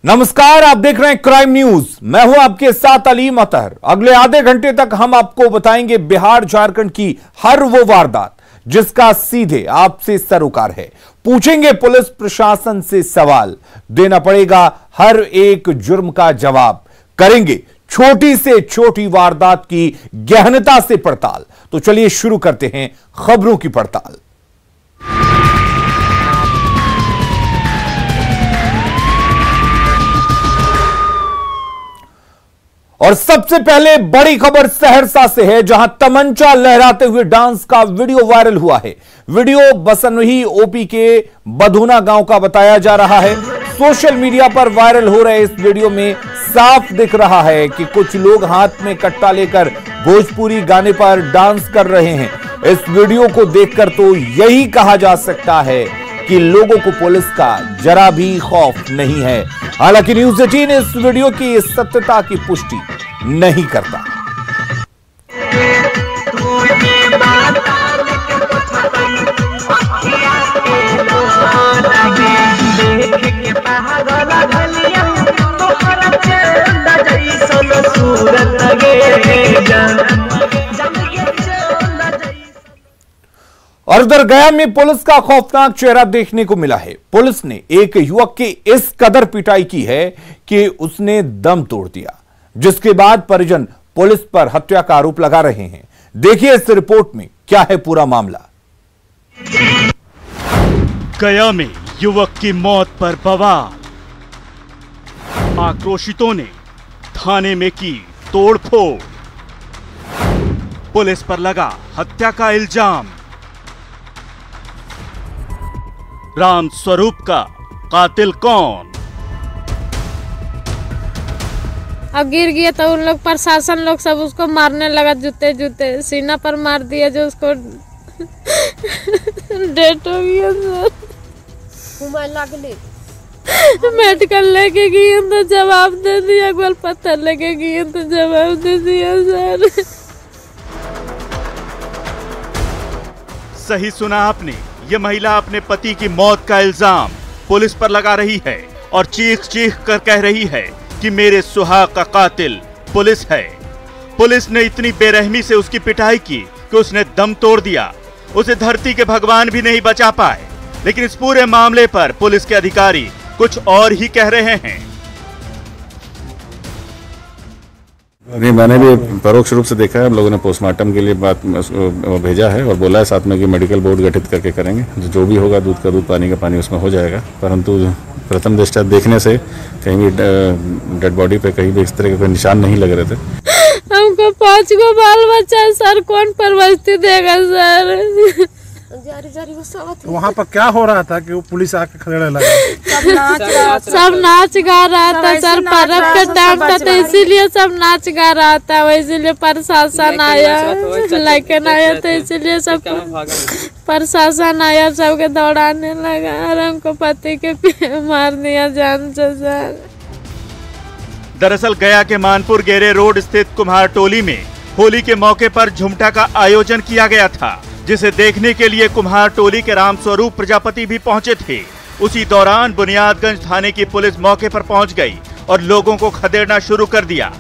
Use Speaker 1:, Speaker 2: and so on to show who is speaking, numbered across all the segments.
Speaker 1: नमस्कार, आप देख रहे हैं क्राइम न्यूज। मैं हूं आपके साथ अली मतहर। अगले आधे घंटे तक हम आपको बताएंगे बिहार झारखंड की हर वो वारदात जिसका सीधे आपसे सरोकार है। पूछेंगे पुलिस प्रशासन से सवाल, देना पड़ेगा हर एक जुर्म का जवाब। करेंगे छोटी से छोटी वारदात की गहनता से पड़ताल। तो चलिए शुरू करते हैं खबरों की पड़ताल। और सबसे पहले बड़ी खबर सहरसा से है, जहां तमंचा लहराते हुए डांस का वीडियो वायरल हुआ है। वीडियो बसनही ओपी के बधुना गांव का बताया जा रहा है। सोशल मीडिया पर वायरल हो रहे इस वीडियो में साफ दिख रहा है कि कुछ लोग हाथ में कट्टा लेकर भोजपुरी गाने पर डांस कर रहे हैं। इस वीडियो को देखकर तो यही कहा जा सकता है कि लोगों को पुलिस का जरा भी खौफ नहीं है। हालांकि न्यूज़ 18 इस वीडियो की सत्यता की पुष्टि नहीं करता। और उधर गया में पुलिस का खौफनाक चेहरा देखने को मिला है। पुलिस ने एक युवक की इस कदर पिटाई की है कि उसने दम तोड़ दिया, जिसके बाद परिजन पुलिस पर हत्या का आरोप लगा रहे हैं। देखिए इस रिपोर्ट में क्या है पूरा मामला।
Speaker 2: गया में युवक की मौत पर बवाल, आक्रोशितों ने थाने में की तोड़फोड़, पुलिस पर लगा हत्या का इल्जाम। राम स्वरूप का कातिल कौन?
Speaker 3: अब गिर गया तो उन लोग प्रशासन लोग सब उसको मारने लगा, जूते जूते सीना पर मार दिया, जो उसको डेथ हो गया सर। मेडिकल लेके गए तो जवाब दे दिया, गोल पत्थर लेके गए तो जवाब दे दिया सर।
Speaker 2: सही सुना आपने, ये महिला अपने पति की मौत का इल्जाम पुलिस पर लगा रही है और चीख चीख कर कह रही है कि मेरे सुहाग का कातिल पुलिस है। पुलिस ने इतनी बेरहमी से उसकी पिटाई की कि उसने दम तोड़ दिया। उसे धरती के भगवान भी नहीं बचा पाए। लेकिन इस पूरे मामले पर पुलिस के अधिकारी कुछ और ही कह रहे हैं।
Speaker 4: नहीं, मैंने भी परोक्ष रूप से देखा है। हम लोगों ने पोस्टमार्टम के लिए बात भेजा है और बोला है साथ में कि मेडिकल बोर्ड गठित करके करेंगे। जो भी होगा, दूध का दूध पानी का पानी उसमें हो जाएगा। परंतु प्रथम दृष्टया देखने से कहीं भी डेड बॉडी पे कहीं भी इस तरह के कोई निशान नहीं लग रहे थे।
Speaker 3: हमको 5 गो बाल बच्चा सर, कौन परवरिश देगा सर?
Speaker 5: वहाँ पर क्या हो रहा था कि वो पुलिस आके खड़े लगा?
Speaker 3: सब नाच गा रहा था सर, पर्व का टाइम था तो इसीलिए सब नाच गा रहा था। इसीलिए प्रशासन आया, लेकिन आया तो इसीलिए सब प्रशासन आया, सबके दौड़ाने लगा और हमको पति के मार दिया जान से सर।
Speaker 2: दरअसल गया के मानपुर गेरे रोड स्थित कुम्हार टोली में होली के मौके पर झुमटा का आयोजन किया गया था, जिसे देखने के लिए कुम्हार टोली के राम स्वरूप प्रजापति भी पहुंचे थे। उसी दौरान बुनियादगंज थाने की पुलिस मौके पर पहुंच गई और लोगों को खदेड़ना शुरू कर दिया।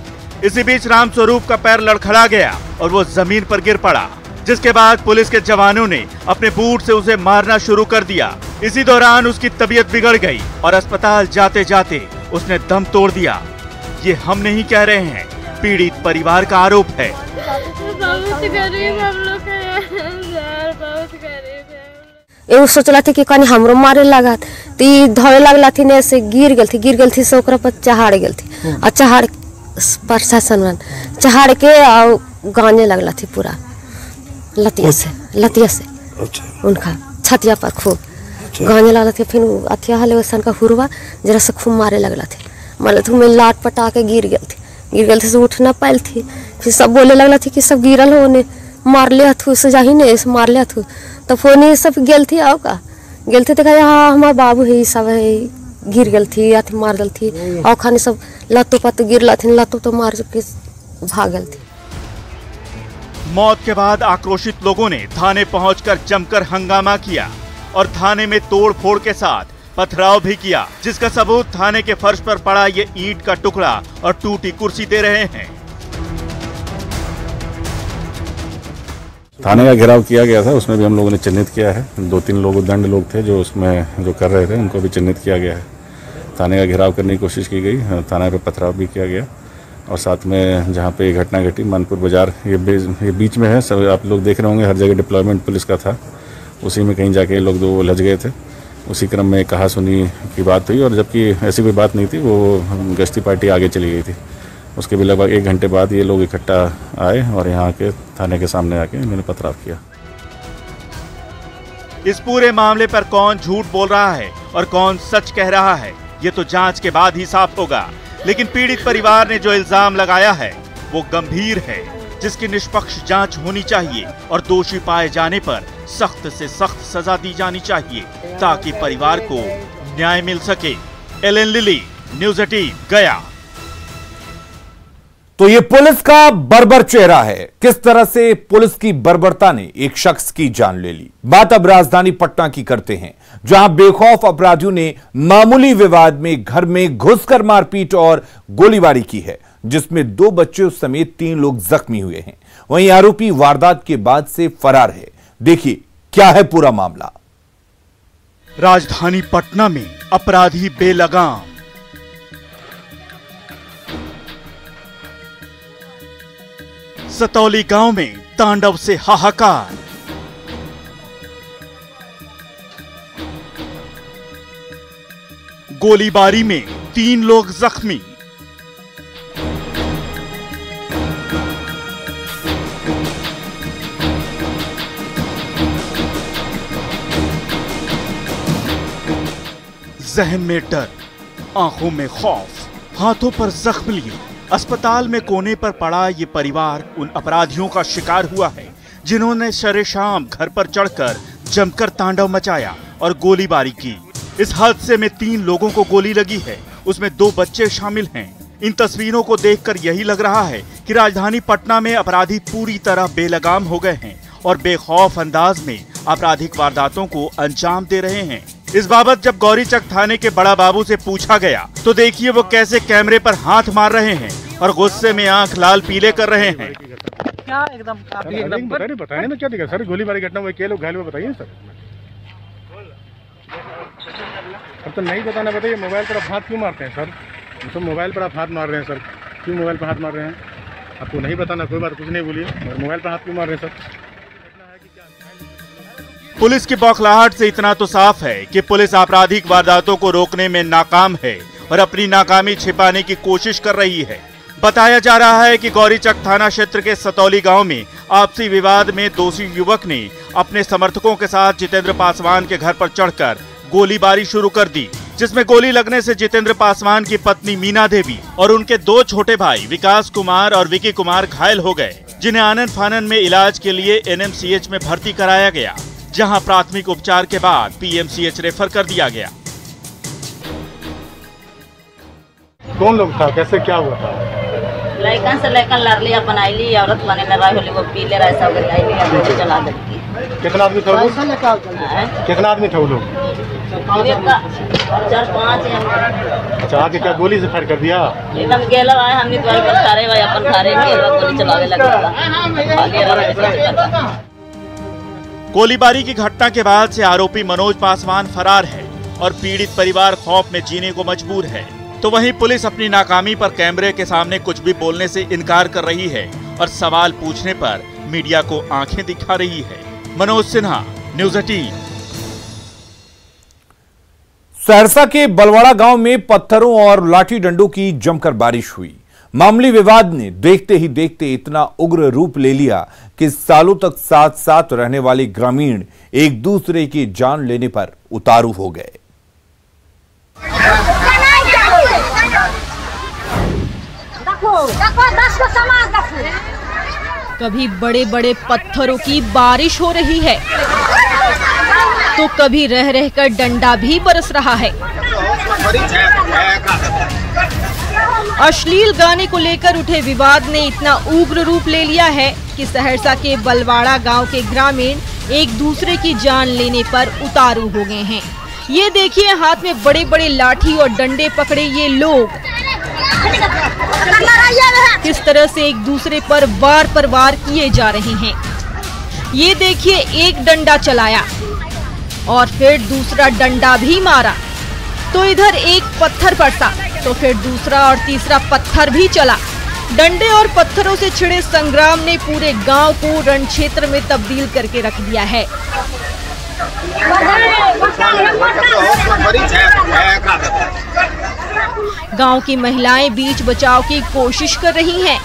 Speaker 2: इसी बीच राम स्वरूप का पैर लड़खड़ा गया और वो जमीन पर गिर पड़ा, जिसके बाद पुलिस के जवानों ने अपने बूट से उसे मारना शुरू कर दिया। इसी दौरान उसकी तबीयत बिगड़ गई और अस्पताल जाते जाते उसने दम तोड़ दिया। ये हम नहीं कह रहे हैं, पीड़ित परिवार का आरोप है।
Speaker 3: बहुत गरीब हम लोग हैं, बहुत गरीब है।
Speaker 6: एगो सोचला थी कि कहीं हमरो मारे लगा तो ये धोए लगला थी ने से गिर गल थी से ओकरा पर चढ़ गल थी और चढ़ प्रशासन चढ़ के और गाने लगला थी पूरा लतिया से उनका छतिया पर खूब गाने लगला थी। फिर अथिया हले वैसन का हुरवा जरा से खूब मारे लगला थी, मतलब मैं लाट पटा के गिर गल थी से उठ ना पायल थी। फिर सब बोले लगला थी कि सब गिरल हो ने मार ले हथु से जाही ने मार ले हथु। तो फोन सब गेल थी आओ का गेल थी तो कहा हाँ हमार बाबू है सब है, गिर गल थी अथी मार गल थी और खाने सब लत्तों पत्तों गिरला थी, लत्तों तो मार के भाग गल थी।
Speaker 2: मौत के बाद आक्रोशित लोगों ने थाने पहुंचकर जमकर हंगामा किया और थाने में तोड़ फोड़ के साथ पथराव भी किया, जिसका सबूत थाने के फर्श पर पड़ा ये ईंट का टुकड़ा और टूटी कुर्सी दे रहे हैं।
Speaker 4: थाने का घेराव किया गया था, उसमें भी हम लोगों ने चिन्हित किया है। 2-3 लोग उद्दंड लोग थे जो उसमें जो कर रहे थे, उनको भी चिन्हित किया गया है। थाने का घेराव करने की कोशिश की गई, थाना पे पथराव भी किया गया और साथ में जहाँ पे ये घटना घटी मानपुर बाजार ये बीच में है, सब आप लोग देख रहे होंगे, हर जगह डिप्लॉयमेंट पुलिस का था। उसी में कहीं जाके लोग दो उलझ गए थे। उसी क्रम में कहा सुनी की बात हुई और जबकि ऐसी कोई बात नहीं थी, वो गश्ती पार्टी आगे चली गई थी। उसके भी लगभग 1 घंटे बाद ये लोग इकट्ठा आए और यहाँ के थाने के सामने आके इन्होंने पथराव किया।
Speaker 2: इस पूरे मामले पर कौन झूठ बोल रहा है और कौन सच कह रहा है, ये तो जांच के बाद ही साफ होगा। लेकिन पीड़ित परिवार ने जो इल्जाम लगाया है वो गंभीर है, जिसकी निष्पक्ष जांच होनी चाहिए और दोषी पाए जाने पर सख्त से सख्त सजा दी जानी चाहिए ताकि परिवार को न्याय मिल सके। एलन लिली, न्यूज़ 18 गया।
Speaker 1: तो ये पुलिस का बर्बर चेहरा है। किस तरह से पुलिस की बर्बरता ने एक शख्स की जान ले ली। बात अब राजधानी पटना की करते हैं, जहां बेखौफ अपराधियों ने मामूली विवाद में घर में घुसकर मारपीट और गोलीबारी की है, जिसमें 2 बच्चों समेत 3 लोग जख्मी हुए हैं। वहीं आरोपी वारदात के बाद से फरार है। देखिए क्या है पूरा मामला।
Speaker 2: राजधानी पटना में अपराधी बेलगाम। सतौली गांव में तांडव से हाहाकार। गोलीबारी में 3 लोग जख्मी। जहन में डर, आंखों में खौफ, हाथों पर जख्म लिए अस्पताल में कोने पर पड़ा ये परिवार उन अपराधियों का शिकार हुआ है जिन्होंने शरेशाम घर पर चढ़कर जमकर तांडव मचाया और गोलीबारी की। इस हादसे में 3 लोगों को गोली लगी है, उसमें 2 बच्चे शामिल हैं। इन तस्वीरों को देखकर यही लग रहा है कि राजधानी पटना में अपराधी पूरी तरह बेलगाम हो गए हैं और बेखौफ अंदाज में आपराधिक वारदातों को अंजाम दे रहे हैं। इस बाबत जब गौरीचक थाने के बड़ा बाबू से पूछा गया तो देखिए वो कैसे कैमरे पर हाथ मार रहे हैं और गुस्से में आंख लाल पीले कर रहे हैं।
Speaker 5: क्या एकदम बताइए ना, क्या दिखा सर? गोलीबारी घटना हुई, क्या लोग घायल हुए बताइए सर। अब तो नहीं बताना, बताइए मोबाइल पर आप हाथ क्यों मारते हैं सर? तो मोबाइल पर आप हाथ मार रहे हैं सर, क्यों मोबाइल पर हाथ मार रहे हैं? आपको नहीं बताना कोई बात, कुछ नहीं बोलिए, मोबाइल पर हाथ क्यों मार रहे हैं सर?
Speaker 2: पुलिस की बौखलाहट से इतना तो साफ है कि पुलिस आपराधिक वारदातों को रोकने में नाकाम है और अपनी नाकामी छिपाने की कोशिश कर रही है। बताया जा रहा है कि गौरीचक थाना क्षेत्र के सतौली गांव में आपसी विवाद में दोषी युवक ने अपने समर्थकों के साथ जितेंद्र पासवान के घर पर चढ़कर गोलीबारी शुरू कर दी, जिसमें गोली लगने से जितेंद्र पासवान की पत्नी मीना देवी और उनके 2 छोटे भाई विकास कुमार और विकी कुमार घायल हो गए, जिन्हें आनन फानन में इलाज के लिए NMCH में भर्ती कराया गया, जहां प्राथमिक उपचार के बाद PMCH रेफर कर दिया गया।
Speaker 5: कौन लोग था, कैसे क्या हुआ था?
Speaker 7: लड़कन से लड़कन लड़ लिया, बनाई ली, औरत बने न रही होली, वो पी ले रहा सब गई चला देती।
Speaker 5: कितना आदमी था? कितना आदमी था वो लोग?
Speaker 7: 4-5 है।
Speaker 5: अच्छा, आगे क्या गोली से फायर कर दिया?
Speaker 7: एकदम गेला आए, हमने तो खारे भाई अपन खारे गोली चलावे लगा।
Speaker 2: गोलीबारी की घटना के बाद से आरोपी मनोज पासवान फरार है और पीड़ित परिवार खौफ में जीने को मजबूर है। तो वहीं पुलिस अपनी नाकामी पर कैमरे के सामने कुछ भी बोलने से इनकार कर रही है और सवाल पूछने पर मीडिया को आंखें दिखा रही है। मनोज सिन्हा, न्यूज़ 18।
Speaker 1: सहरसा के बलवाड़ा गांव में पत्थरों और लाठी डंडों की जमकर बारिश हुई। मामूली विवाद ने देखते ही देखते इतना उग्र रूप ले लिया कि सालों तक साथ साथ रहने वाले ग्रामीण एक दूसरे की जान लेने पर उतारू हो गए।
Speaker 8: कभी बड़े बड़े पत्थरों की बारिश हो रही है तो कभी रह रहकर डंडा भी बरस रहा है। अश्लील गाने को लेकर उठे विवाद ने इतना उग्र रूप ले लिया है कि सहरसा के बलवाड़ा गांव के ग्रामीण एक दूसरे की जान लेने पर उतारू हो गए हैं। ये देखिए हाथ में बड़े बड़े लाठी और डंडे पकड़े ये लोग किस तरह से एक दूसरे पर वार किए जा रहे हैं। ये देखिए एक डंडा चलाया और फिर दूसरा डंडा भी मारा, तो इधर एक पत्थर बरसा, तो फिर दूसरा और तीसरा पत्थर भी चला। डंडे और पत्थरों से छिड़े संग्राम ने पूरे गांव को रण क्षेत्र में तब्दील करके रख दिया है। गांव की महिलाएं बीच बचाव की कोशिश कर रही हैं।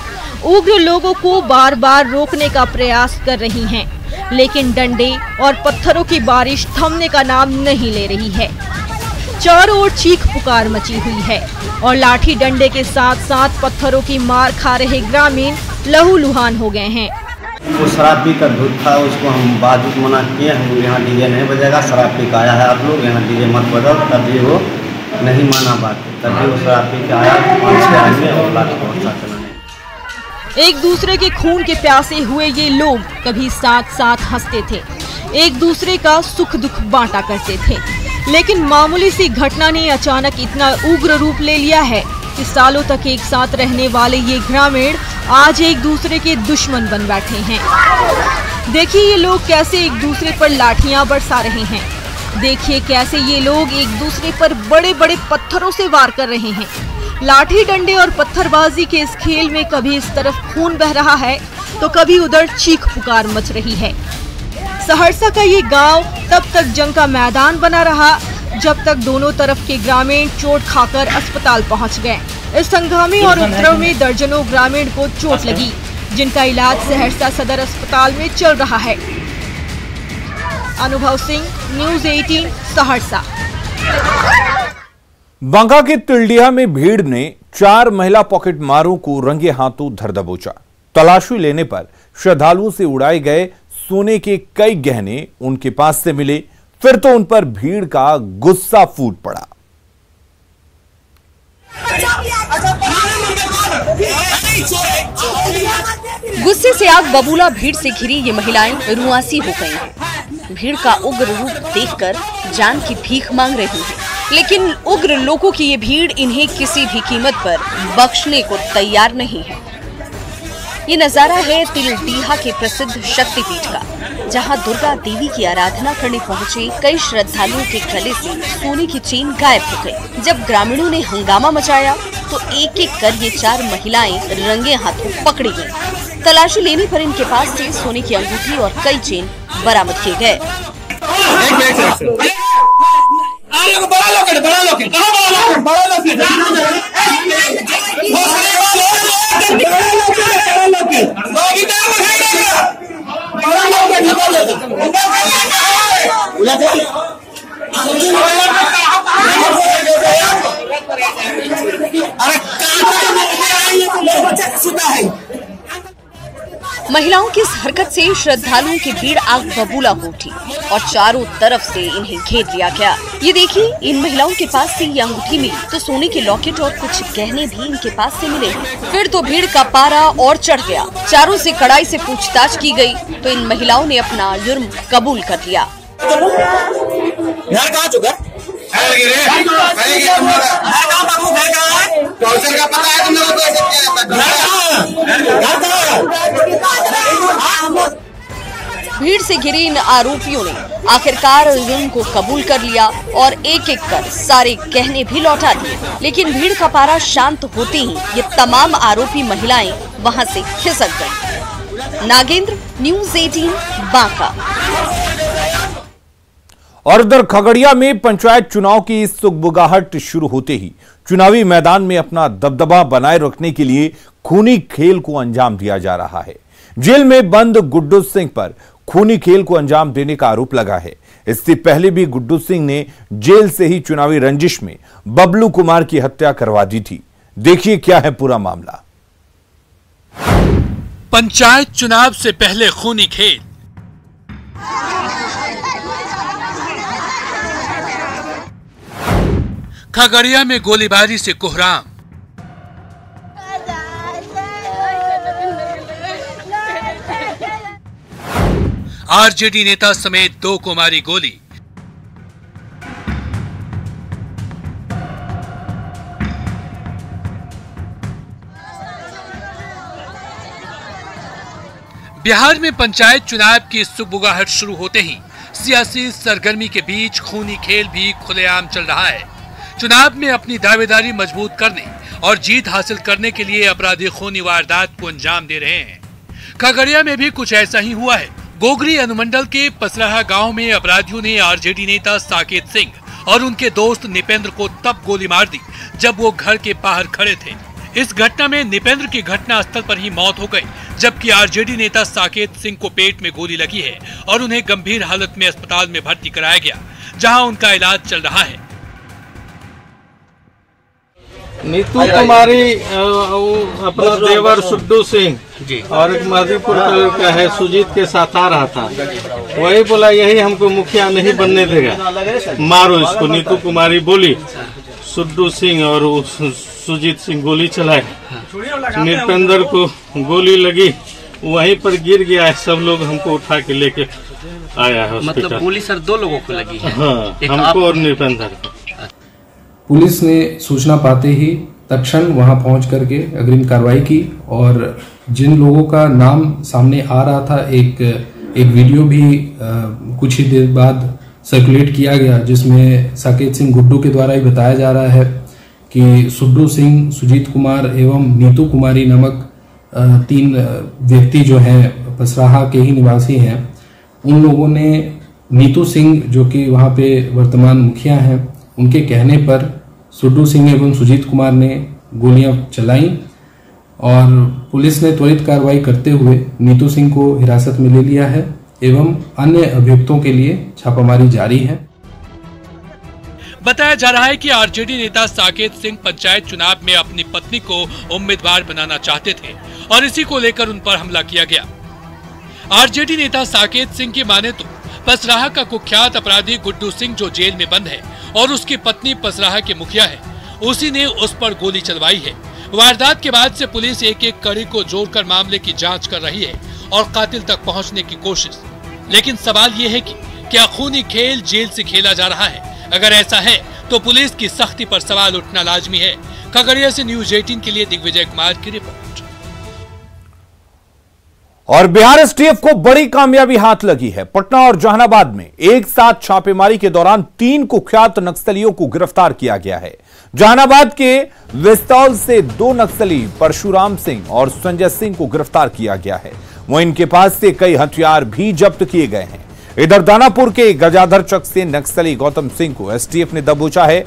Speaker 8: उग्र लोगों को बार बार रोकने का प्रयास कर रही हैं, लेकिन डंडे और पत्थरों की बारिश थमने का नाम नहीं ले रही है। चारों ओर चीख पुकार मची हुई है और लाठी डंडे के साथ साथ पत्थरों की मार खा रहे ग्रामीण लहूलुहान हो गए हैं।
Speaker 9: वो शराब पी कर धूप था, उसको हम बात मना किए, हम यहाँ डीजे नहीं बजेगा, शराब पी के आया है आप लोग, यहाँ डीजे मत बजाओ। तभी वो नहीं माना बात, तभी वो शराब पी के आया, 5-6 आदमी और लाठी पहुँचा चलाने।
Speaker 8: एक दूसरे के खून के प्यासे हुए ये लोग कभी साथ साथ हंसते थे, एक दूसरे का सुख दुख बांटा करते थे, लेकिन मामूली सी घटना ने अचानक इतना उग्र रूप ले लिया है कि सालों तक एक साथ रहने वाले ये ग्रामीण आज एक दूसरे के दुश्मन बन बैठे हैं। देखिए ये लोग कैसे एक दूसरे पर लाठियां बरसा रहे हैं, देखिए कैसे ये लोग एक दूसरे पर बड़े बड़े पत्थरों से वार कर रहे हैं। लाठी डंडे और पत्थरबाजी के इस खेल में कभी इस तरफ खून बह रहा है तो कभी उधर चीख पुकार मच रही है। सहरसा का ये गांव तब तक जंग का मैदान बना रहा जब तक दोनों तरफ के ग्रामीण चोट खाकर अस्पताल पहुंच गए। इस संग्रामी और उपद्रव में दर्जनों ग्रामीण को चोट लगी, जिनका इलाज सहरसा सदर अस्पताल में चल रहा है। अनुभव सिंह, न्यूज़ 18, सहरसा।
Speaker 1: बांका के तिलडिया में भीड़ ने 4 महिला पॉकेट मारों को रंगे हाथों धर दबोचा। तलाशी लेने पर श्रद्धालुओं से उड़ाए गए सोने के कई गहने उनके पास से मिले, फिर तो उन पर भीड़ का गुस्सा फूट पड़ा।
Speaker 10: गुस्से से आग बबूला भीड़ से घिरी ये महिलाएं रुआसी हो गई हैं। भीड़ का उग्र रूप देखकर जान की भीख मांग रही हैं, लेकिन उग्र लोगों की ये भीड़ इन्हें किसी भी कीमत पर बख्शने को तैयार नहीं है। ये नजारा है तिलडीहा के प्रसिद्ध शक्तिपीठ का, जहां दुर्गा देवी की आराधना करने पहुंचे कई श्रद्धालुओं के गले से सोने की चेन गायब हो गई। जब ग्रामीणों ने हंगामा मचाया तो एक एक कर ये 4 महिलाएं रंगे हाथों पकड़ी गईं। तलाशी लेने पर इनके पास से सोने की अंगूठी और कई चेन बरामद किए गए। महिलाओं की इस हरकत से श्रद्धालुओं की भीड़ आग बबूला हो उठी और चारों तरफ से इन्हें घेर लिया गया। ये देखिए, इन महिलाओं के पास से ये अंगूठी मिली तो सोने के लॉकेट और कुछ गहने भी इनके पास से मिले। फिर तो भीड़ का पारा और चढ़ गया। चारों से कड़ाई से पूछताछ की गई तो इन महिलाओं ने अपना जुर्म कबूल कर लिया। भीड़ से घिरे इन आरोपियों ने आखिरकार जुर्म को कबूल कर लिया और एक एक कर सारे गहने भी लौटा दिए। लेकिन भीड़ का पारा शांत होते ही ये तमाम आरोपी महिलाएं वहां से खिसक गईं। नागेंद्र, न्यूज़ 18, बांका।
Speaker 1: और उधर खगड़िया में पंचायत चुनाव की सुगबुगाहट शुरू होते ही चुनावी मैदान में अपना दबदबा बनाए रखने के लिए खूनी खेल को अंजाम दिया जा रहा है। जेल में बंद गुड्डू सिंह पर खूनी खेल को अंजाम देने का आरोप लगा है। इससे पहले भी गुड्डू सिंह ने जेल से ही चुनावी रंजिश में बबलू कुमार की हत्या करवा दी थी। देखिए क्या है पूरा मामला।
Speaker 11: पंचायत चुनाव से पहले खूनी खेल। खगड़िया में गोलीबारी से कोहराम। आरजेडी नेता समेत 2 को मारी गोली। बिहार में पंचायत चुनाव की सुगबुगाहट शुरू होते ही सियासी सरगर्मी के बीच खूनी खेल भी खुलेआम चल रहा है। चुनाव में अपनी दावेदारी मजबूत करने और जीत हासिल करने के लिए अपराधी खूनी वारदात को अंजाम दे रहे हैं। खगड़िया में भी कुछ ऐसा ही हुआ है। गोगरी अनुमंडल के पसराहा गांव में अपराधियों ने आरजेडी नेता साकेत सिंह और उनके दोस्त निपेंद्र को तब गोली मार दी जब वो घर के बाहर खड़े थे। इस घटना में निपेंद्र की घटना स्थल पर ही मौत हो गई, जबकि आरजेडी नेता साकेत सिंह को पेट में गोली लगी है और उन्हें गंभीर हालत में अस्पताल में भर्ती कराया गया, जहां उनका इलाज चल रहा है।
Speaker 12: नीतू कुमारी अपना देवर सुड्डू सिंह और एक मधीपुर का है सुजीत के साथ आ रहा था। वही बोला यही हमको मुखिया नहीं बनने देगा, मारो इसको। नीतू कुमारी बोली, सुड्डू सिंह और सुजीत सिंह गोली चलाए। निपेंद्र को गोली लगी, वहीं पर गिर गया है। सब लोग हमको उठा के लेके आया है हॉस्पिटल।
Speaker 13: मतलब गोली सर 2 लोगों को लगी है?
Speaker 12: हाँ, हमको और निपेंद्र को।
Speaker 14: पुलिस ने सूचना पाते ही तत्क्षण वहां पहुंच करके अग्रिम कार्रवाई की और जिन लोगों का नाम सामने आ रहा था, एक वीडियो भी कुछ ही देर बाद सर्कुलेट किया गया, जिसमें साकेत सिंह गुड्डू के द्वारा ही बताया जा रहा है कि सुड्डू सिंह, सुजीत कुमार एवं नीतू कुमारी नामक 3 व्यक्ति जो हैं पसराहा के ही निवासी हैं, उन लोगों ने नीतू सिंह जो कि वहां पे वर्तमान मुखिया हैं, उनके कहने पर सुड्डू सिंह एवं सुजीत कुमार ने गोलियां चलाई और पुलिस ने त्वरित कार्रवाई करते हुए नीतू सिंह को हिरासत में ले लिया है एवं अन्य अभियुक्तों के लिए छापामारी जारी है।
Speaker 11: बताया जा रहा है कि आरजेडी नेता साकेत सिंह पंचायत चुनाव में अपनी पत्नी को उम्मीदवार बनाना चाहते थे और इसी को लेकर उन पर हमला किया गया। आरजेडी नेता साकेत सिंह की माने तो पसराहा का कुख्यात अपराधी गुड्डू सिंह जो जेल में बंद है और उसकी पत्नी पसराहा के मुखिया है, उसी ने उस पर गोली चलवाई है। वारदात के बाद से पुलिस एक कड़ी को जोड़कर मामले की जांच कर रही है और कातिल तक पहुंचने की कोशिश। लेकिन सवाल ये है कि क्या खूनी खेल जेल से खेला जा रहा है? अगर ऐसा है तो पुलिस की सख्ती पर सवाल उठना लाजमी है। खगड़िया से न्यूज़ 18 के लिए दिग्विजय कुमार की रिपोर्ट।
Speaker 1: और बिहार एसटीएफ को बड़ी कामयाबी हाथ लगी है। पटना और जहानाबाद में एक साथ छापेमारी के दौरान 3 कुख्यात नक्सलियों को गिरफ्तार किया गया है। जहानाबाद के विस्तौल से 2 नक्सली परशुराम सिंह और संजय सिंह को गिरफ्तार किया गया है। वहीं इनके पास से कई हथियार भी जब्त किए गए हैं। इधर दानापुर के गजाधर चक से नक्सली गौतम सिंह को एसटीएफ ने दबोचा है।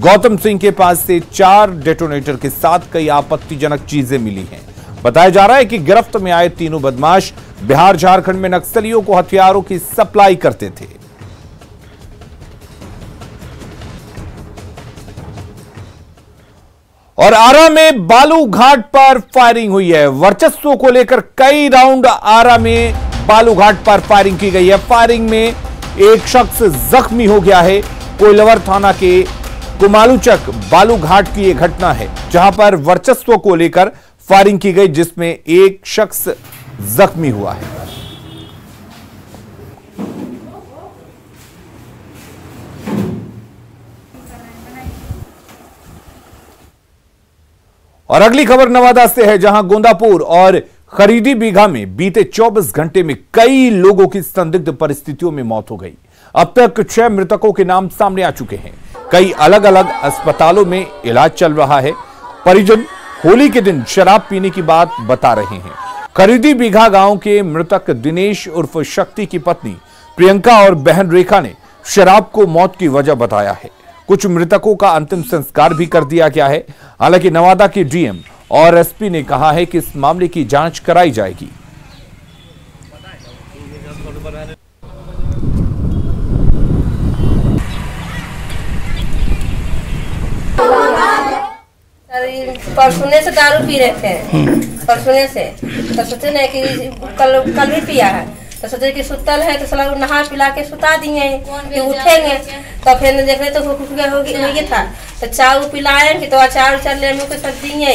Speaker 1: गौतम सिंह के पास से 4 डेटोनेटर के साथ कई आपत्तिजनक चीजें मिली हैं। बताया जा रहा है कि गिरफ्त में आए तीनों बदमाश बिहार झारखंड में नक्सलियों को हथियारों की सप्लाई करते थे। और आरा में बालू घाट पर फायरिंग हुई है। वर्चस्व को लेकर कई राउंड आरा में बालू घाट पर फायरिंग की गई है। फायरिंग में एक शख्स जख्मी हो गया है। कोइलवर थाना के कुमालूचक बालू घाट की यह घटना है, जहां पर वर्चस्व को लेकर फायरिंग की गई, जिसमें एक शख्स जख्मी हुआ है। और अगली खबर नवादा से है, जहां गोंदापुर और खरीदी बीघा में बीते 24 घंटे में कई लोगों की संदिग्ध परिस्थितियों में मौत हो गई। अब तक 6 मृतकों के नाम सामने आ चुके हैं। कई अलग अलग अस्पतालों में इलाज चल रहा है। परिजन होली के दिन शराब पीने की बात बता रहे हैं। खरीदी बीघा गांव के मृतक दिनेश उर्फ शक्ति की पत्नी प्रियंका और बहन रेखा ने शराब को मौत की वजह बताया है। कुछ मृतकों का अंतिम संस्कार भी कर दिया गया है। हालांकि नवादा के डीएम और एसपी ने कहा है कि इस मामले की जांच कराई जाएगी।
Speaker 15: परसुने से दारू पी रहे थे, परसुने से तो सोचे ना कि कल भी पिया है, तो सोचे कि सुतल है तो साला नहा पिला के सुता दिए कि उठेंगे। तो फिर देख रहे तो हो गया था, तो चाय पिलाएंगे तो अचार उचार ले मुँह के सब दिए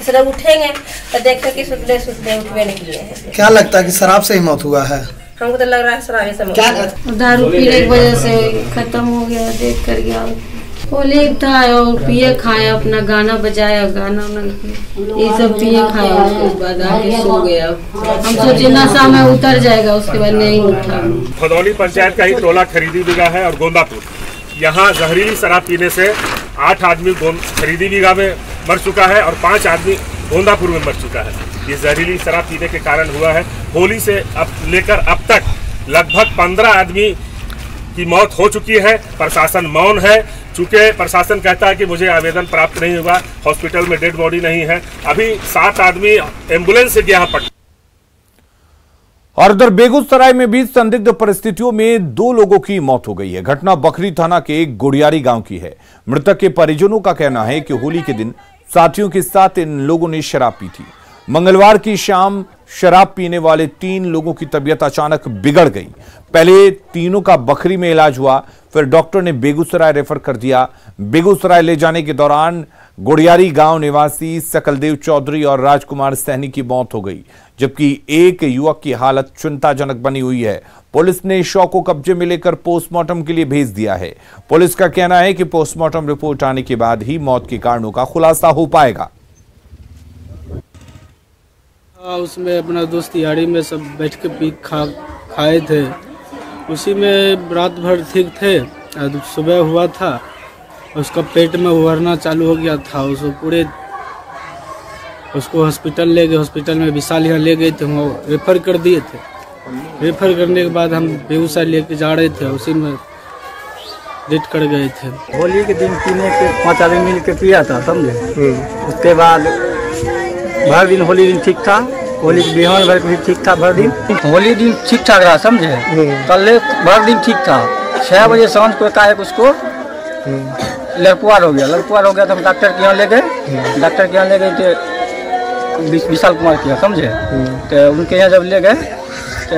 Speaker 15: इसलिए उठेंगे तो देखते कि सुतले उठवे निकले।
Speaker 16: क्या लगता है कि शराब से ही मौत हुआ है?
Speaker 15: हमको तो लग रहा है शराब से। दारू पीने की वजह से खत्म हो गया, देख कर गया
Speaker 17: होली था और पिए खाया, अपना गाना बजाया, गाना ये सब पिए खाया, उसके बाद आके सो गया। हम सोचे नशा में उतर जाएगा, उसके बाद नहीं उठा।
Speaker 18: भदौली पंचायत का ही टोला खरीदी बीघा है और गोंदापुर, यहाँ जहरीली शराब पीने से 8 आदमी खरीदी बीघा में मर चुका है और 5 आदमी गोंदापुर में मर चुका है। ये जहरीली शराब पीने के कारण हुआ है। होली से लेकर अब तक लगभग 15 आदमी की मौत हो चुकी है। प्रशासन मौन है, चूँकि प्रशासन कहता है कि मुझे आवेदन प्राप्त नहीं हुआ, हॉस्पिटल में डेड बॉडी नहीं है। अभी 7 आदमी एम्बुलेंस से गया पटना।
Speaker 1: और उधर बेगूसराय में भी संदिग्ध परिस्थितियों में 2 लोगों की मौत हो गई है। घटना बखरी थाना के गुड़ियारी गांव की है। मृतक के परिजनों का कहना है कि होली के दिन साथियों के साथ इन लोगों ने शराब पी थी। मंगलवार की शाम शराब पीने वाले 3 लोगों की तबीयत अचानक बिगड़ गई। पहले तीनों का बखरी में इलाज हुआ, फिर डॉक्टर ने बेगूसराय रेफर कर दिया। बेगूसराय ले जाने के दौरान गुड़ियारी गांव निवासी सकलदेव चौधरी और राजकुमार सैनी की मौत हो गई, जबकि एक युवक की हालत चिंताजनक बनी हुई है। पुलिस ने शव को कब्जे में लेकर पोस्टमार्टम के लिए भेज दिया है। पुलिस का कहना है कि पोस्टमार्टम रिपोर्ट आने के बाद ही मौत के कारणों का खुलासा हो पाएगा।
Speaker 19: उसमें अपना दोस्त यारी में सब बैठ के खाए थे, उसी में रात भर ठीक थे। सुबह हुआ था, उसका पेट में उभरना चालू हो गया था। उसको हॉस्पिटल ले गए, हॉस्पिटल में विशाल यहाँ ले गए थे, वो रेफर कर दिए थे। रेफर करने के बाद हम बेगूसराय लेके जा रहे थे, उसी में डेथ कर गए थे।
Speaker 20: होली के दिन पीने के 5 आदमी मिल के पिया था, समझे। उसके बाद भर दिन होली दिन ठीक था, होली के बिहान भर भी ठीक था, भर दिन होली दिन ठीक ठाक रहा, समझे। कल भर दिन ठीक था, 6 बजे सांझ को एकाएक उसको लड़पुआर हो गया। तो हम डॉक्टर के यहाँ ले गए, थे विशाल कुमार के यहाँ, समझे। तो उनके यहाँ जब ले गए तो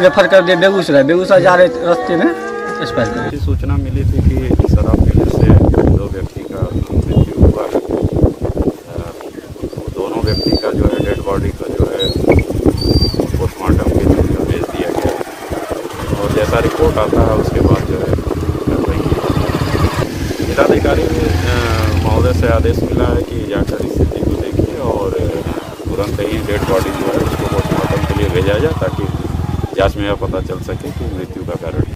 Speaker 20: रेफर कर दिए बेगूसराय जा रहे रास्ते में एक्सपायर कर गए।
Speaker 4: सूचना मिली थी कि शराब पीने से 2 व्यक्ति का मृत्यु हुआ है। दोनों व्यक्ति का जो है डेड बॉडी का जो है पोस्टमार्टम के लिए भेज दिया गया और जैसा रिपोर्ट आता है उसके बाद जो है कार्रवाई की। जिलाधिकारी महोदय से आदेश मिला है कि जाकर स्थिति को देखिए और तुरंत ही डेड बॉडी जो है उसको पोस्टमार्टम के लिए भेजा जाए ताकि जांच में यह पता चल सके कि मृत्यु का कारण।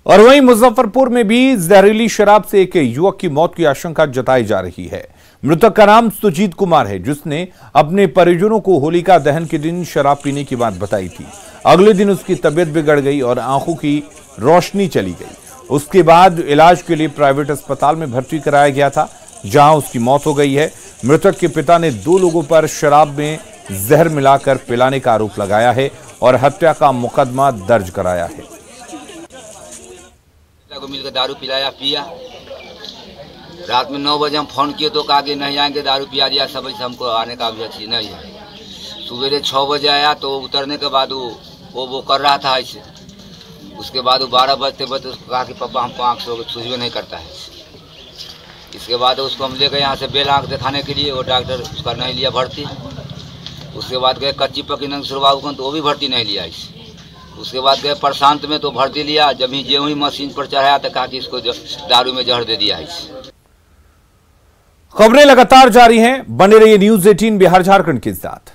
Speaker 1: और वहीं मुजफ्फरपुर में भी जहरीली शराब से एक युवक की मौत की आशंका जताई जा रही है। मृतक का नाम सुजीत कुमार है, जिसने अपने परिजनों को होलिका दहन के दिन शराब पीने की बात बताई थी। अगले दिन उसकी तबीयत बिगड़ गई और आंखों की रोशनी चली गई। उसके बाद इलाज के लिए प्राइवेट अस्पताल में भर्ती कराया गया था, जहां उसकी मौत हो गई है। मृतक के पिता ने 2 लोगों पर शराब में जहर मिलाकर पिलाने का आरोप लगाया है और हत्या का मुकदमा दर्ज कराया है।
Speaker 21: को मिलकर दारू पिया। रात में 9 बजे हम फोन किए तो कहा कि नहीं आएंगे, दारू पिया दिया, सब से हमको आने का भी अच्छी नहीं है। सवेरे 6 बजे आया तो उतरने के बाद वो कर रहा था ऐसे। उसके बाद 12 बजते उसको कहा कि पापा हमको आँख सूझबे नहीं करता है। इसके बाद उसको हम ले गए यहाँ से बेल आँख दिखाने के लिए, वो डॉक्टर उसका नहीं लिया भर्ती। उसके बाद गए कच्ची पक्की नंगसुर बाबू को, तो वो भी भर्ती नहीं लिया इसे। उसके बाद गए प्रशांत में तो भर्ती लिया, जब ही जो ही मशीन पर चढ़ाया तो कहा कि इसको दारू में जहर दे दिया है।
Speaker 1: खबरें लगातार जारी हैं, बने रहिए न्यूज़ 18 बिहार झारखंड के साथ।